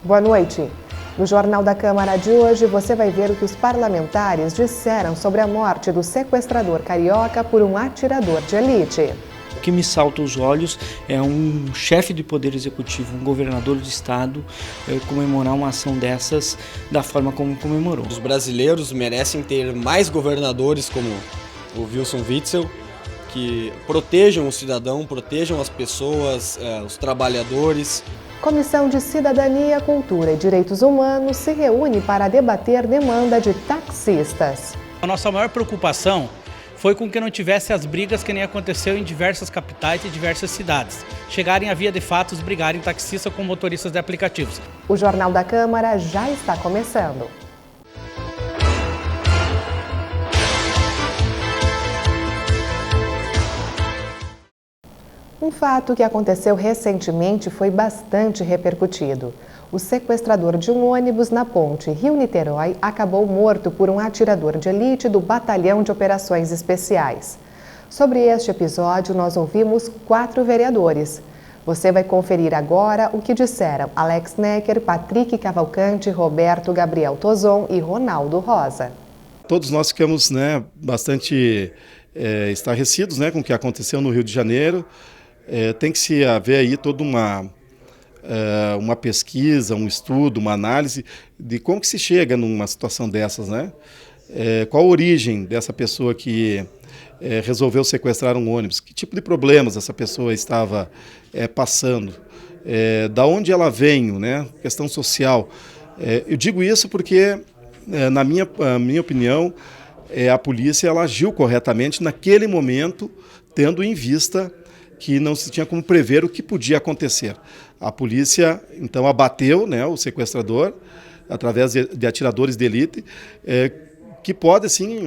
Boa noite. No Jornal da Câmara de hoje, você vai ver o que os parlamentares disseram sobre a morte do sequestrador carioca por um atirador de elite. O que me salta aos olhos é um chefe de poder executivo, um governador de estado, comemorar uma ação dessas da forma como comemorou. Os brasileiros merecem ter mais governadores como o Wilson Witzel, que protejam o cidadão, protejam as pessoas, os trabalhadores. Comissão de Cidadania, Cultura e Direitos Humanos se reúne para debater demanda de taxistas. A nossa maior preocupação foi com que não tivesse as brigas que nem aconteceu em diversas capitais e diversas cidades. Chegarem a via de fatos brigarem taxistas com motoristas de aplicativos. O Jornal da Câmara já está começando. Um fato que aconteceu recentemente foi bastante repercutido. O sequestrador de um ônibus na ponte Rio-Niterói acabou morto por um atirador de elite do Batalhão de Operações Especiais. Sobre este episódio, nós ouvimos 4 vereadores. Você vai conferir agora o que disseram Alex Necker, Patrick Cavalcante, Roberto Gabriel Tozon e Ronaldo Rosa. Todos nós ficamos bastante estarrecidos com o que aconteceu no Rio de Janeiro. Tem que se haver aí toda uma pesquisa, um estudo, uma análise de como que se chega numa situação dessas, qual a origem dessa pessoa que resolveu sequestrar um ônibus, que tipo de problemas essa pessoa estava passando, da onde ela veio, questão social. Eu digo isso porque, na minha opinião, a polícia ela agiu corretamente naquele momento, tendo em vista que não se tinha como prever o que podia acontecer. A polícia, então, abateu o sequestrador através de atiradores de elite, que pode, sim,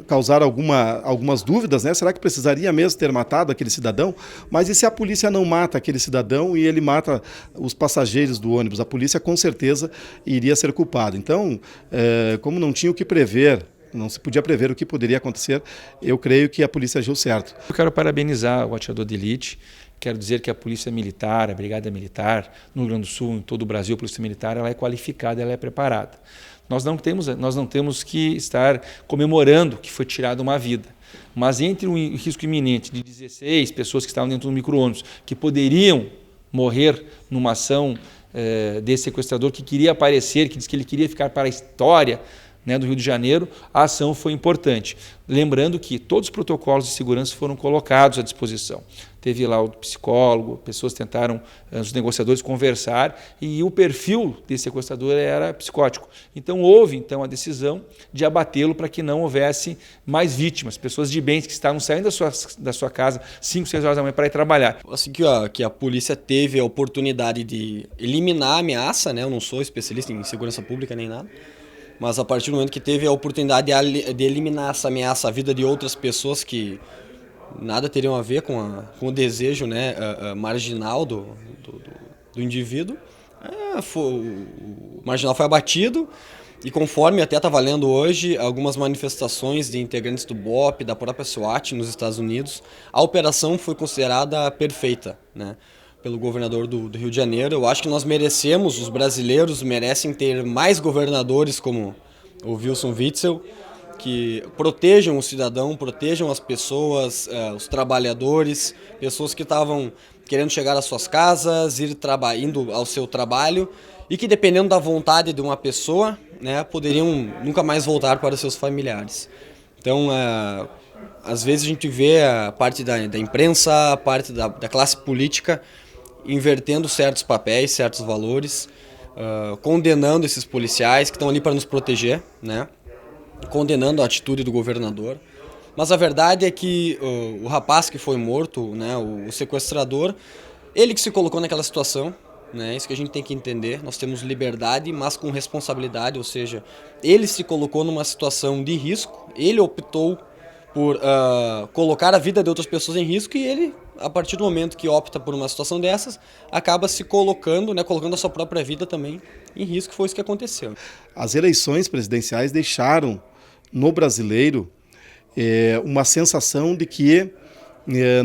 causar algumas dúvidas, Será que precisaria mesmo ter matado aquele cidadão? Mas e se a polícia não mata aquele cidadão e ele mata os passageiros do ônibus? A polícia, com certeza, iria ser culpada. Então, como não tinha o que prever, não se podia prever o que poderia acontecer, eu creio que a polícia agiu certo. Eu quero parabenizar o atirador de elite, quero dizer que a Polícia Militar, a Brigada Militar, no Rio Grande do Sul, em todo o Brasil, a Polícia Militar, ela é qualificada, ela é preparada. Nós não temos que estar comemorando que foi tirada uma vida, mas entre um risco iminente de 16 pessoas que estavam dentro do micro-ônibus, que poderiam morrer numa ação desse sequestrador que queria aparecer, que disse que ele queria ficar para a história, do Rio de Janeiro, a ação foi importante. Lembrando que todos os protocolos de segurança foram colocados à disposição. Teve lá o psicólogo, pessoas tentaram, os negociadores, conversar, e o perfil desse sequestrador era psicótico. Então houve a decisão de abatê-lo para que não houvesse mais vítimas, pessoas de bens que estavam saindo da sua casa 5, 6 horas da manhã para ir trabalhar. Assim que a polícia teve a oportunidade de eliminar a ameaça, eu não sou especialista em segurança pública nem nada, mas a partir do momento que teve a oportunidade de eliminar essa ameaça à vida de outras pessoas que nada teriam a ver com o desejo marginal do indivíduo, o marginal foi abatido e, conforme até está valendo hoje, algumas manifestações de integrantes do BOP, da própria SWAT nos Estados Unidos, a operação foi considerada perfeita, pelo governador do Rio de Janeiro. Eu acho que nós merecemos, os brasileiros merecem ter mais governadores como o Wilson Witzel, que protejam o cidadão, protejam as pessoas, os trabalhadores, pessoas que estavam querendo chegar às suas casas, indo ao seu trabalho e que, dependendo da vontade de uma pessoa, poderiam nunca mais voltar para os seus familiares. Então, às vezes a gente vê a parte da imprensa, a parte da classe política invertendo certos papéis, certos valores, condenando esses policiais que estão ali para nos proteger, condenando a atitude do governador. Mas a verdade é que o rapaz que foi morto, o sequestrador, ele que se colocou naquela situação, isso que a gente tem que entender. Nós temos liberdade, mas com responsabilidade, ou seja, ele se colocou numa situação de risco, ele optou por colocar a vida de outras pessoas em risco e ele, a partir do momento que opta por uma situação dessas, acaba se colocando a sua própria vida também em risco. Foi isso que aconteceu. As eleições presidenciais deixaram no brasileiro uma sensação de que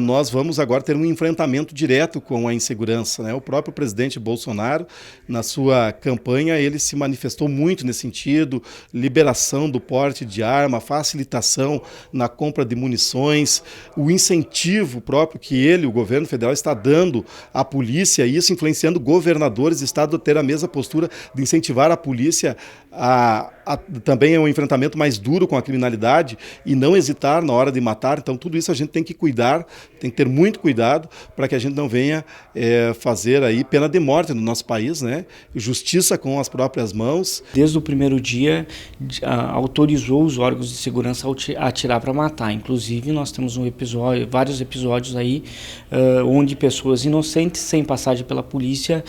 nós vamos agora ter um enfrentamento direto com a insegurança, né? O próprio presidente Bolsonaro, na sua campanha, ele se manifestou muito nesse sentido, liberação do porte de arma, facilitação na compra de munições, o incentivo próprio que o governo federal, está dando à polícia, isso influenciando governadores do estado a ter a mesma postura de incentivar a polícia também é um enfrentamento mais duro com a criminalidade e não hesitar na hora de matar. Então tudo isso a gente tem que cuidar, tem que ter muito cuidado para que a gente não venha fazer aí pena de morte no nosso país, né? Justiça com as próprias mãos. Desde o primeiro dia autorizou os órgãos de segurança a atirar para matar. Inclusive nós temos vários episódios aí onde pessoas inocentes sem passagem pela polícia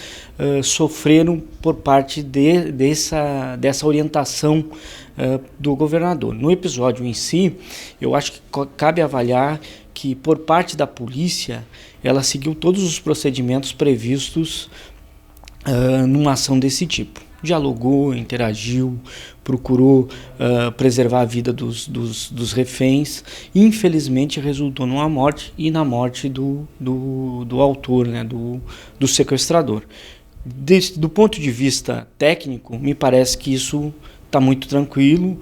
sofreram por parte dessa orientação do governador. No episódio em si, eu acho que cabe avaliar que por parte da polícia ela seguiu todos os procedimentos previstos numa ação desse tipo. Dialogou, interagiu, procurou preservar a vida dos reféns. Infelizmente resultou numa morte e na morte do autor, né, do sequestrador. Do ponto de vista técnico, me parece que isso está muito tranquilo,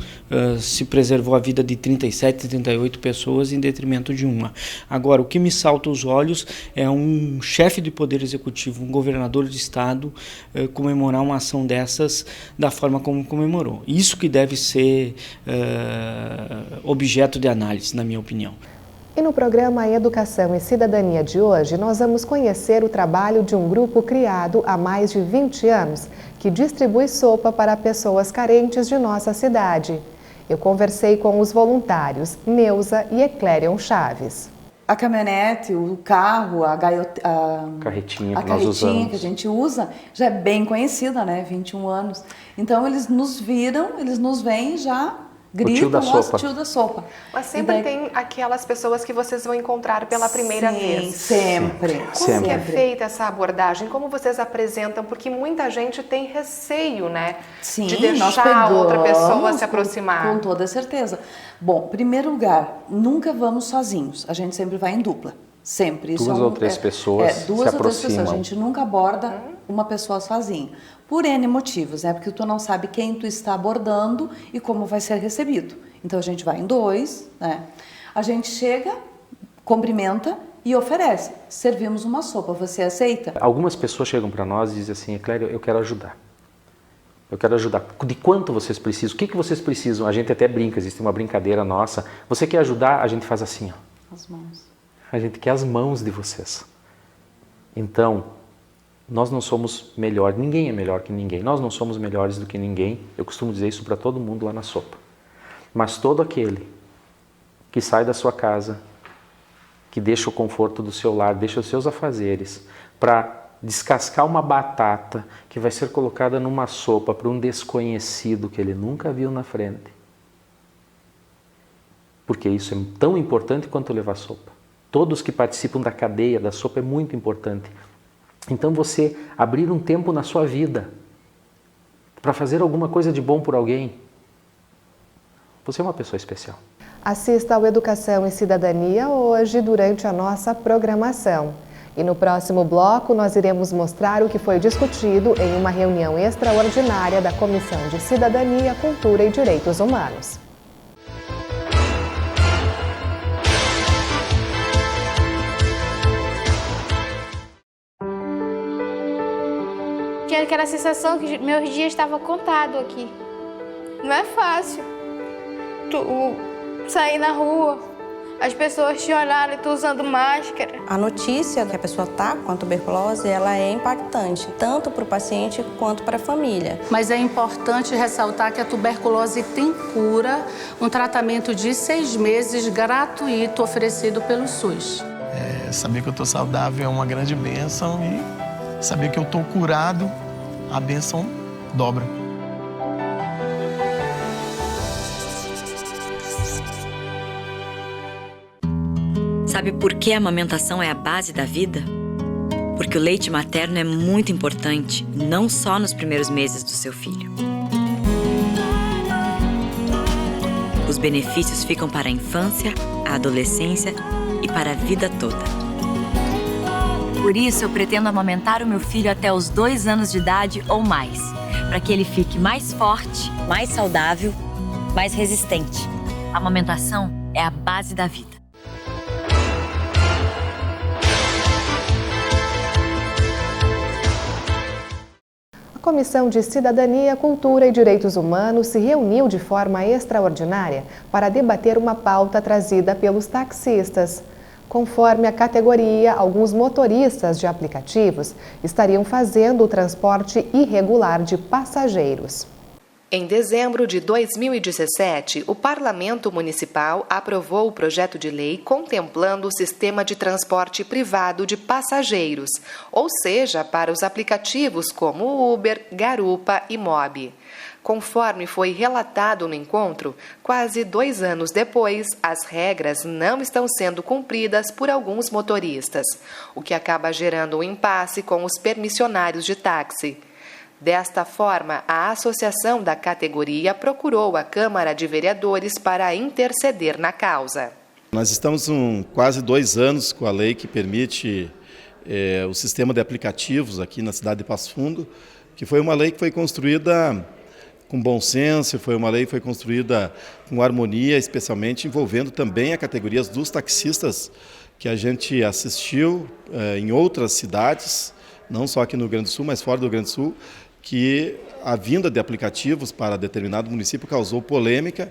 se preservou a vida de 37, 38 pessoas em detrimento de uma. Agora, o que me salta aos olhos é um chefe de poder executivo, um governador de estado, comemorar uma ação dessas da forma como comemorou. Isso que deve ser objeto de análise, na minha opinião. E no programa Educação e Cidadania de hoje, nós vamos conhecer o trabalho de um grupo criado há mais de 20 anos, que distribui sopa para pessoas carentes de nossa cidade. Eu conversei com os voluntários Neuza e Eclérion Chaves. A caminhonete, o carro, a carretinha que a gente usa, já é bem conhecida, né? 21 anos. Então eles nos viram, eles nos veem já... Gritam, o tio da sopa. Mas sempre tem aquelas pessoas que vocês vão encontrar pela primeira vez. Sempre. Como que é feita essa abordagem? Como vocês apresentam? Porque muita gente tem receio, né? Sim, de deixar outra pessoa se aproximar. Com toda certeza. Bom, em primeiro lugar, nunca vamos sozinhos. A gente sempre vai em dupla. Sempre. Duas ou três pessoas se aproximam. Duas ou três pessoas. A gente nunca aborda uma pessoa sozinha. Por N motivos, né? Porque tu não sabe quem tu está abordando e como vai ser recebido. Então a gente vai em dois, né? A gente chega, cumprimenta e oferece. Servimos uma sopa, você aceita? Algumas pessoas chegam para nós e dizem assim: Eclérion, eu quero ajudar. Eu quero ajudar. De quanto vocês precisam? O que vocês precisam? A gente até brinca, existe uma brincadeira nossa. Você quer ajudar? A gente faz assim, ó. As mãos. A gente quer as mãos de vocês. Então, nós não somos melhor, ninguém é melhor que ninguém. Nós não somos melhores do que ninguém. Eu costumo dizer isso para todo mundo lá na sopa. Mas todo aquele que sai da sua casa, que deixa o conforto do seu lar, deixa os seus afazeres, para descascar uma batata que vai ser colocada numa sopa para um desconhecido que ele nunca viu na frente. Porque isso é tão importante quanto levar sopa. Todos que participam da cadeia da sopa é muito importante. Então você abrir um tempo na sua vida para fazer alguma coisa de bom por alguém, você é uma pessoa especial. Assista ao Educação e Cidadania hoje durante a nossa programação. E no próximo bloco nós iremos mostrar o que foi discutido em uma reunião extraordinária da Comissão de Cidadania, Cultura e Direitos Humanos. Tinha aquela sensação que meus dias estavam contados aqui. Não é fácil. Tu sair na rua, as pessoas te olharem, tu usando máscara. A notícia que a pessoa está com a tuberculose, ela é impactante, tanto para o paciente quanto para a família. Mas é importante ressaltar que a tuberculose tem cura, um tratamento de 6 meses gratuito oferecido pelo SUS. Saber que eu estou saudável é uma grande bênção e saber que eu estou curado, a bênção dobra. Sabe por que a amamentação é a base da vida? Porque o leite materno é muito importante, não só nos primeiros meses do seu filho. Os benefícios ficam para a infância, a adolescência e para a vida toda. Por isso, eu pretendo amamentar o meu filho até os 2 anos de idade ou mais, para que ele fique mais forte, mais saudável, mais resistente. A amamentação é a base da vida. A Comissão de Cidadania, Cultura e Direitos Humanos se reuniu de forma extraordinária para debater uma pauta trazida pelos taxistas. Conforme a categoria, alguns motoristas de aplicativos estariam fazendo o transporte irregular de passageiros. Em dezembro de 2017, o Parlamento Municipal aprovou o projeto de lei contemplando o sistema de transporte privado de passageiros, ou seja, para os aplicativos como Uber, Garupa e Mobi. Conforme foi relatado no encontro, quase 2 anos depois, as regras não estão sendo cumpridas por alguns motoristas, o que acaba gerando um impasse com os permissionários de táxi. Desta forma, a associação da categoria procurou a Câmara de Vereadores para interceder na causa. Nós estamos quase 2 anos com a lei que permite o sistema de aplicativos aqui na cidade de Passo Fundo, que foi uma lei que foi construída com bom senso, foi uma lei que foi construída com harmonia, especialmente envolvendo também a categoria dos taxistas, que a gente assistiu em outras cidades, não só aqui no Rio Grande do Sul, mas fora do Rio Grande do Sul, que a vinda de aplicativos para determinado município causou polêmica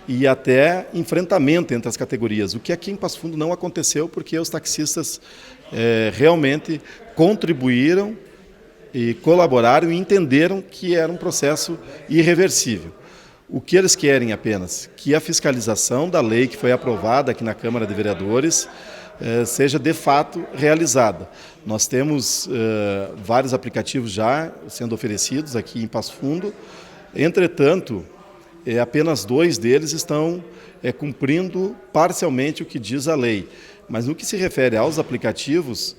e até enfrentamento entre as categorias, o que aqui em Passo Fundo não aconteceu, porque os taxistas realmente contribuíram e colaboraram e entenderam que era um processo irreversível. O que eles querem apenas? Que a fiscalização da lei que foi aprovada aqui na Câmara de Vereadores seja de fato realizada. Nós temos vários aplicativos já sendo oferecidos aqui em Passo Fundo, entretanto, apenas 2 deles estão cumprindo parcialmente o que diz a lei. Mas no que se refere aos aplicativos,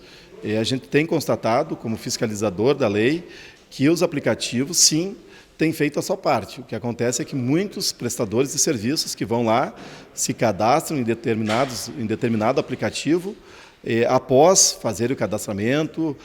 a gente tem constatado, como fiscalizador da lei, que os aplicativos, sim, têm feito a sua parte. O que acontece é que muitos prestadores de serviços que vão lá, se cadastram em determinado aplicativo, após fazer o cadastramento,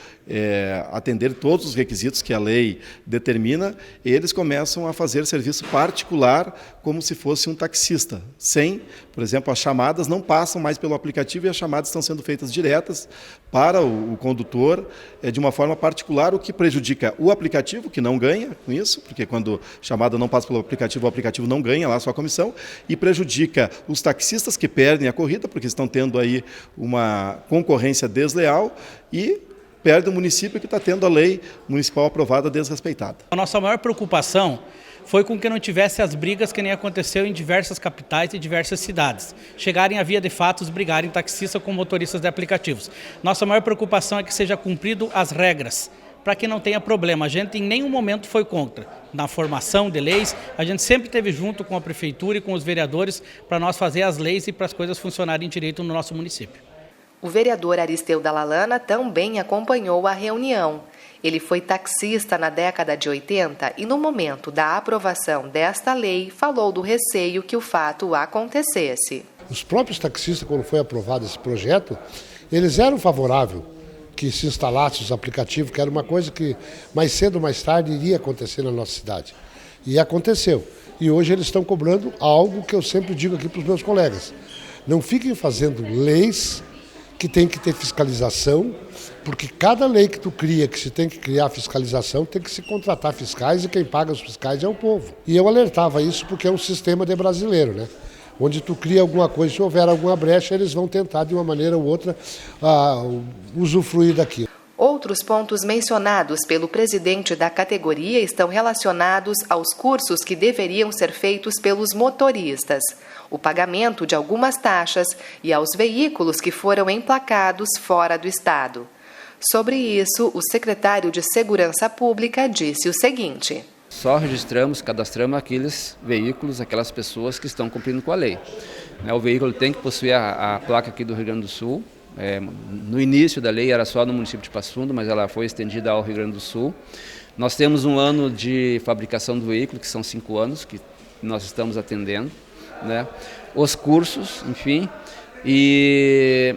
atender todos os requisitos que a lei determina, eles começam a fazer serviço particular como se fosse um taxista, sem, por exemplo, as chamadas não passam mais pelo aplicativo e as chamadas estão sendo feitas diretas para o condutor de uma forma particular, o que prejudica o aplicativo, que não ganha com isso, porque quando a chamada não passa pelo aplicativo, o aplicativo não ganha lá a sua comissão, e prejudica os taxistas que perdem a corrida, porque estão tendo aí uma concorrência desleal, e perde o município que está tendo a lei municipal aprovada desrespeitada. A nossa maior preocupação foi com que não tivesse as brigas que nem aconteceu em diversas capitais e diversas cidades. Chegarem a via de fatos, brigarem taxistas com motoristas de aplicativos. Nossa maior preocupação é que seja cumprido as regras, para que não tenha problema. A gente em nenhum momento foi contra. Na formação de leis, a gente sempre esteve junto com a prefeitura e com os vereadores para nós fazer as leis e para as coisas funcionarem direito no nosso município. O vereador Aristeu Dallalana também acompanhou a reunião. Ele foi taxista na década de 80 e, no momento da aprovação desta lei, falou do receio que o fato acontecesse. Os próprios taxistas, quando foi aprovado esse projeto, eles eram favoráveis que se instalasse os aplicativos, que era uma coisa que mais cedo ou mais tarde iria acontecer na nossa cidade. E aconteceu. E hoje eles estão cobrando algo que eu sempre digo aqui para os meus colegas. Não fiquem fazendo leis que tem que ter fiscalização, porque cada lei que tu cria, que se tem que criar fiscalização, tem que se contratar fiscais e quem paga os fiscais é o povo. E eu alertava isso porque é um sistema de brasileiro, né? Onde tu cria alguma coisa, se houver alguma brecha, eles vão tentar de uma maneira ou outra usufruir daquilo. Outros pontos mencionados pelo presidente da categoria estão relacionados aos cursos que deveriam ser feitos pelos motoristas, o pagamento de algumas taxas e aos veículos que foram emplacados fora do estado. Sobre isso, o secretário de Segurança Pública disse o seguinte: só cadastramos aqueles veículos, aquelas pessoas que estão cumprindo com a lei. O veículo tem que possuir a placa aqui do Rio Grande do Sul. No início da lei era só no município de Passo Fundo, mas ela foi estendida ao Rio Grande do Sul. Nós temos um ano de fabricação do veículo, que são 5 anos, que nós estamos atendendo, né? Os cursos, enfim, E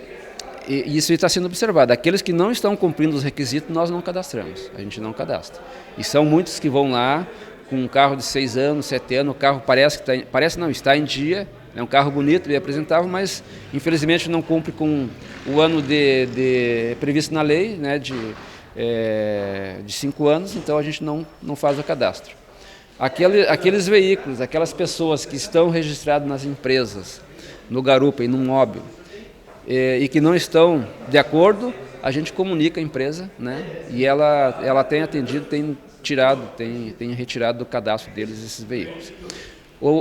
isso está sendo observado. Aqueles que não estão cumprindo os requisitos, nós não cadastramos, a gente não cadastra. E são muitos que vão lá com um carro de 6 anos, 7 anos, o carro está em dia, é um carro bonito, bem apresentável, mas infelizmente não cumpre com o ano previsto na lei, né, de 5 anos, então a gente não faz o cadastro. Aqueles veículos, aquelas pessoas que estão registradas nas empresas, no garupa e no móvel, e que não estão de acordo, a gente comunica a empresa, né? E ela tem atendido, tem retirado do cadastro deles esses veículos.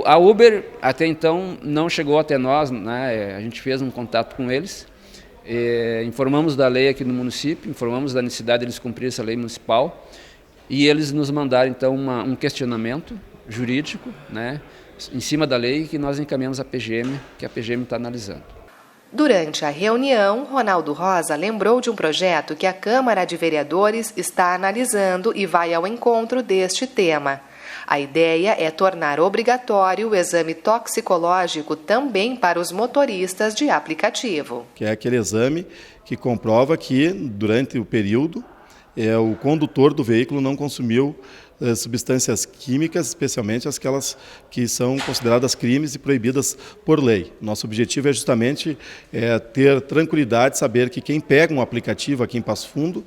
A Uber até então não chegou até nós, né? A gente fez um contato com eles, informamos da lei aqui no município, informamos da necessidade de eles cumprirem essa lei municipal e eles nos mandaram então um questionamento jurídico, né? Em cima da lei que nós encaminhamos à PGM, que a PGM está analisando. Durante a reunião, Ronaldo Rosa lembrou de um projeto que a Câmara de Vereadores está analisando e vai ao encontro deste tema. A ideia é tornar obrigatório o exame toxicológico também para os motoristas de aplicativo. Que é aquele exame que comprova que, durante o período, o condutor do veículo não consumiu substâncias químicas, especialmente aquelas que são consideradas crimes e proibidas por lei. Nosso objetivo é justamente ter tranquilidade, saber que quem pega um aplicativo aqui em Passo Fundo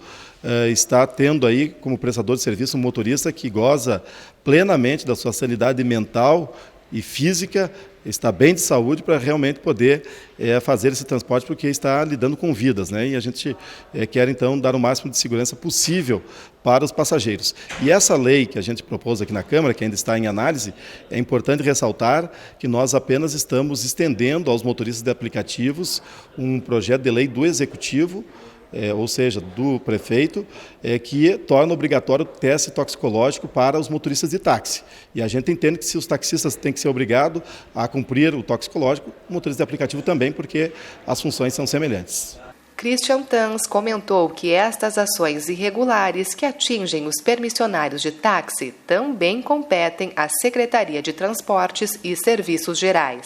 está tendo aí como prestador de serviço um motorista que goza plenamente da sua sanidade mental e física, está bem de saúde para realmente poder fazer esse transporte, porque está lidando com vidas, né? E a gente quer então dar o máximo de segurança possível para os passageiros. E essa lei que a gente propôs aqui na Câmara, que ainda está em análise, é importante ressaltar que nós apenas estamos estendendo aos motoristas de aplicativos um projeto de lei do Executivo, ou seja, do prefeito, que torna obrigatório o teste toxicológico para os motoristas de táxi. E a gente entende que se os taxistas têm que ser obrigados a cumprir o toxicológico, o motorista de aplicativo também, porque as funções são semelhantes. Christian Tans comentou que estas ações irregulares que atingem os permissionários de táxi também competem à Secretaria de Transportes e Serviços Gerais.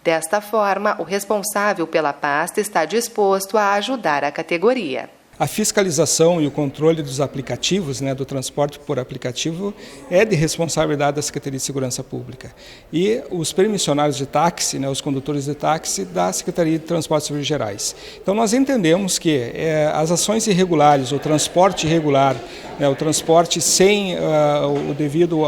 Desta forma, o responsável pela pasta está disposto a ajudar a categoria. A fiscalização e o controle dos aplicativos, né, do transporte por aplicativo, é de responsabilidade da Secretaria de Segurança Pública. E os permissionários de táxi, né, os condutores de táxi, da Secretaria de Transportes e Serviços Gerais. Então nós entendemos que as ações irregulares, o transporte irregular, né, o transporte sem o devido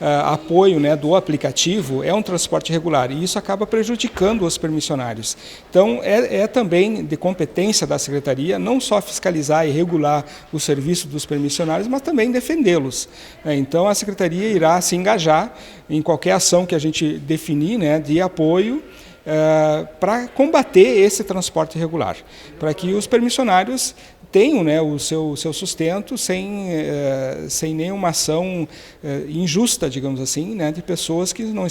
apoio, né, do aplicativo, é um transporte irregular. E isso acaba prejudicando os permissionários. Então é também de competência da Secretaria, não só fiscalizar e regular o serviço dos permissionários, mas também defendê-los. Então a Secretaria irá se engajar em qualquer ação que a gente definir, né, de apoio para combater esse transporte irregular, para que os permissionários tenham, né, o seu sustento sem nenhuma ação injusta, digamos assim, né, de pessoas que não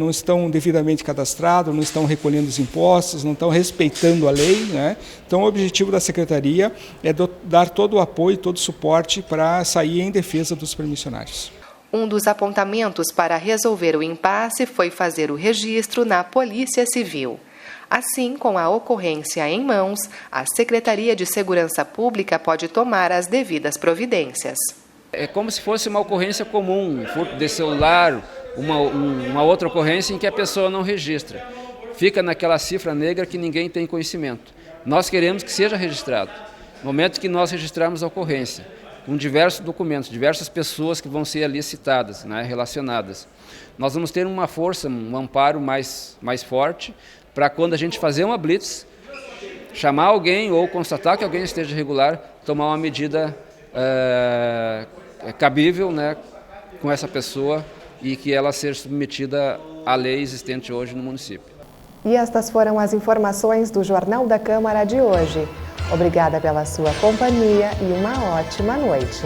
estão devidamente cadastradas, não estão recolhendo os impostos, não estão respeitando a lei, né? Então o objetivo da Secretaria é dar todo o apoio, todo o suporte para sair em defesa dos permissionários. Um dos apontamentos para resolver o impasse foi fazer o registro na Polícia Civil. Assim, com a ocorrência em mãos, a Secretaria de Segurança Pública pode tomar as devidas providências. É como se fosse uma ocorrência comum, um furto de celular, uma outra ocorrência em que a pessoa não registra. Fica naquela cifra negra que ninguém tem conhecimento. Nós queremos que seja registrado. No momento que nós registrarmos a ocorrência, com diversos documentos, diversas pessoas que vão ser ali citadas, né, relacionadas, nós vamos ter uma força, um amparo mais forte, para quando a gente fazer uma blitz, chamar alguém ou constatar que alguém esteja irregular, tomar uma medida cabível, né, com essa pessoa e que ela seja submetida à lei existente hoje no município. E estas foram as informações do Jornal da Câmara de hoje. Obrigada pela sua companhia e uma ótima noite.